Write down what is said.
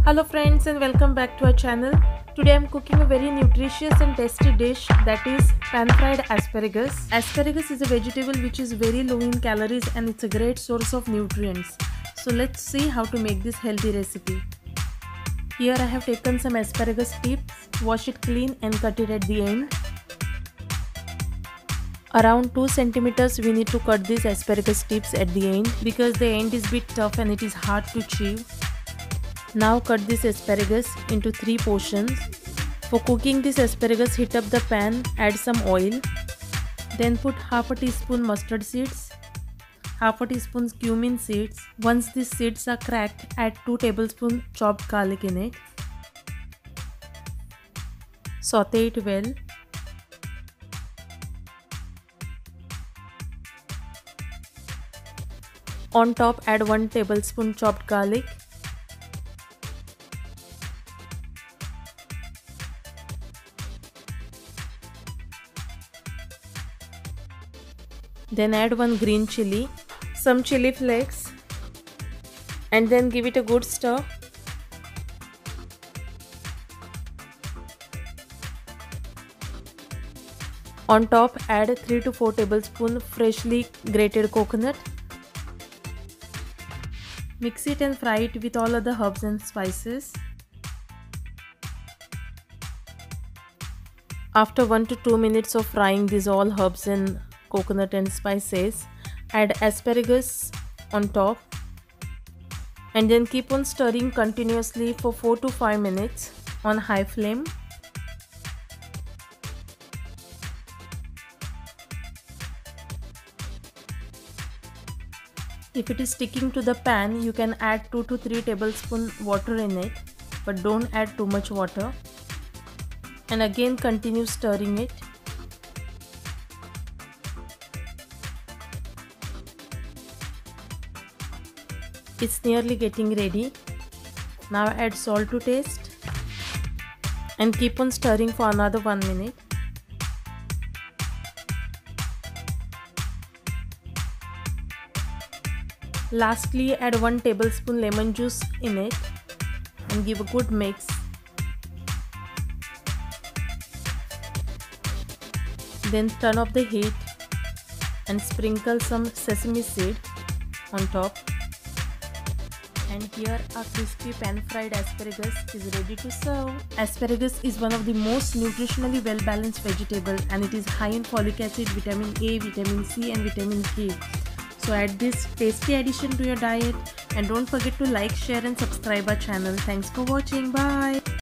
Hello friends and welcome back to our channel. Today I am cooking a very nutritious and tasty dish, that is pan-fried asparagus. Asparagus is a vegetable which is very low in calories and it's a great source of nutrients. So let's see how to make this healthy recipe. Here I have taken some asparagus tips, wash it clean and cut it at the end. Around 2 centimeters we need to cut these asparagus tips at the end because the end is a bit tough and it is hard to chew. Now cut this asparagus into 3 portions. For cooking this asparagus, heat up the pan, add some oil. Then put half a teaspoon mustard seeds, half a teaspoon cumin seeds. Once these seeds are cracked, add 2 tablespoons chopped garlic in it. Saute it well. On top, add 1 tablespoon chopped garlic. Then add 1 green chili, some chili flakes, and then give it a good stir. On top, add 3 to 4 tablespoons freshly grated coconut. Mix it and fry it with all other herbs and spices. After 1 to 2 minutes of frying these all herbs and coconut and spices, add asparagus on top and then keep on stirring continuously for 4 to 5 minutes on high flame. If it is sticking to the pan, you can add 2 to 3 tablespoons water in it, but don't add too much water. And again continue stirring it. It's nearly getting ready. Now add salt to taste and keep on stirring for another 1 minute. Lastly, add 1 tablespoon lemon juice in it and give a good mix. Then turn off the heat and sprinkle some sesame seed on top. And here a crispy pan-fried asparagus is ready to serve. Asparagus is one of the most nutritionally well-balanced vegetable and it is high in folic acid, vitamin A, vitamin C and vitamin K. So add this tasty addition to your diet and don't forget to like, share and subscribe our channel. Thanks for watching. Bye.